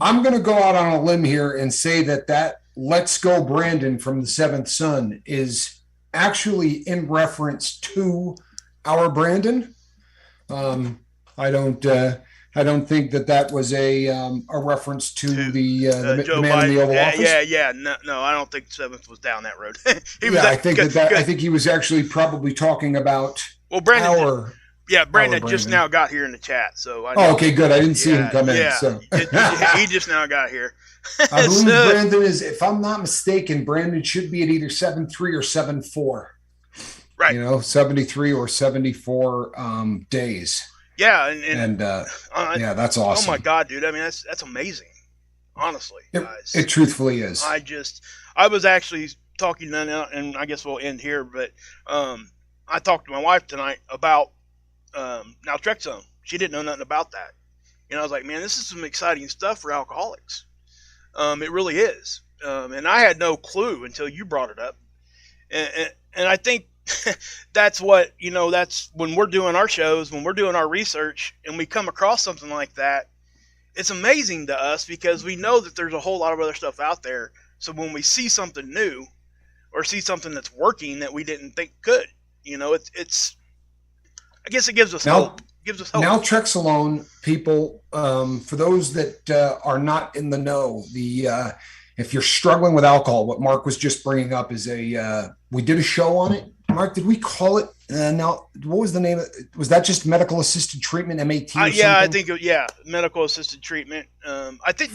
I'm going to go out on a limb here and say that "Let's Go Brandon" from the Seventh Son is actually in reference to our Brandon. I don't think that was a reference to the Joe man Biden. in the Oval Office. Yeah. No, I don't think Seventh was down that road. I think he was actually probably talking about Brandon. Brandon our just Brandon. now got here in the chat, so I know. Okay, good. I didn't see him come in. Yeah, So he just now got here. I believe So- Brandon is, if I'm not mistaken, Brandon should be at either 7.3 or 7.4. Right. 73 or 74 days. Yeah, And yeah, that's awesome. Oh my God, dude! I mean, that's amazing. Honestly, guys, It truthfully is. I was actually talking, and I guess we'll end here. But I talked to my wife tonight about naltrexone. She didn't know nothing about that. I was like, man, this is some exciting stuff for alcoholics. It really is. And I had no clue until you brought it up. And I think that's what, that's when we're doing our shows, when we're doing our research, and we come across something like that, it's amazing to us because we know that there's a whole lot of other stuff out there. So when we see something new or see something that's working that we didn't think could, it's I guess it gives us hope. Naltrexone, people, for those that are not in the know, if you're struggling with alcohol, what Mark was just bringing up is we did a show on it. Mark, did we call it? Now, what was the name? Was that just medical assisted treatment, MAT? Or yeah, I something? think medical assisted treatment. I think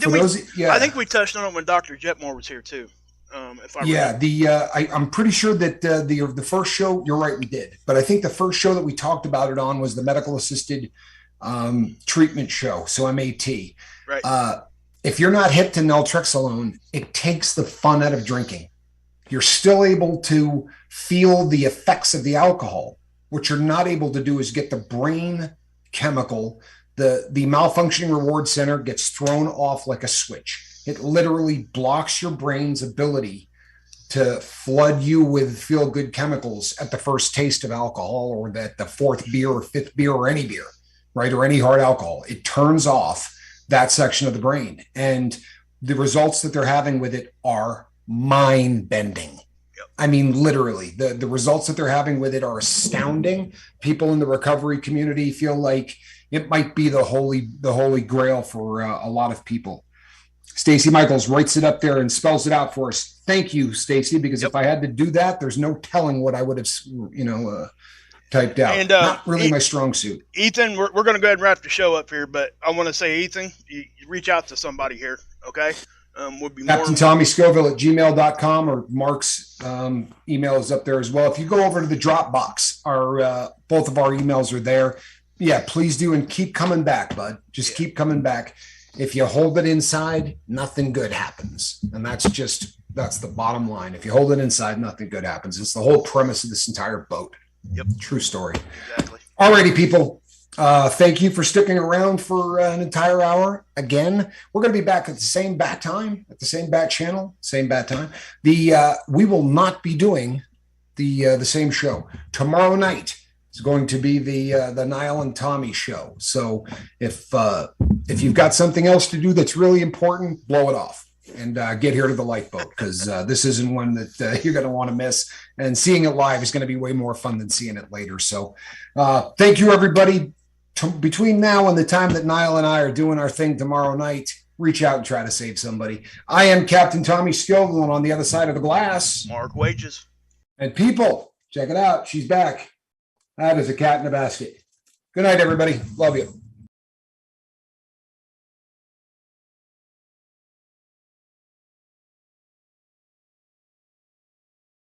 Yeah. I think we touched on it when Dr. Jetmore was here too. If I remember. I'm pretty sure that the first show, you're right, we did. But I think the first show that we talked about it on was the medical assisted treatment show, so MAT. Right. If you're not hip to naltrexone, it takes the fun out of drinking. You're still able to feel the effects of the alcohol. What you're not able to do is get the brain chemical. The malfunctioning reward center gets thrown off like a switch. It literally blocks your brain's ability to flood you with feel-good chemicals at the first taste of alcohol, or that the fourth beer or fifth beer or any beer, right? Or any hard alcohol. It turns off that section of the brain. And the results that they're having with it are mind-bending. I mean, literally, the results that they're having with it are astounding. People in the recovery community feel like it might be the holy grail for a lot of people. Stacy Michaels writes it up there and spells it out for us. Thank you, Stacy, because if I had to do that, there's no telling what I would have, typed out. And not really my strong suit. Ethan, we're going to go ahead and wrap the show up here, but I want to say, Ethan, you reach out to somebody here, okay? Would be Captain Tommy Scoville at gmail.com, or Mark's email is up there as well. If you go over to the Dropbox, both of our emails are there. Yeah, please do, and keep coming back, bud. Just keep coming back. If you hold it inside, nothing good happens. And that's the bottom line. If you hold it inside, nothing good happens. It's the whole premise of this entire boat. Yep. True story. Exactly. Alrighty, people. Thank you for sticking around for an entire hour. Again, we're going to be back at the same bat time, at the same bat channel, same bat time. We will not be doing the same show. Tomorrow night is going to be the Niall and Tommy show. So if you've got something else to do that's really important, blow it off and get here to the lifeboat, because this isn't one that you're going to want to miss. And seeing it live is going to be way more fun than seeing it later. So thank you, everybody. Between now and the time that Niall and I are doing our thing tomorrow night, reach out and try to save somebody. I am Captain Tommy Scoville, and on the other side of the glass, Mark Wages. And people, check it out. She's back. That is a cat in a basket. Good night, everybody. Love you.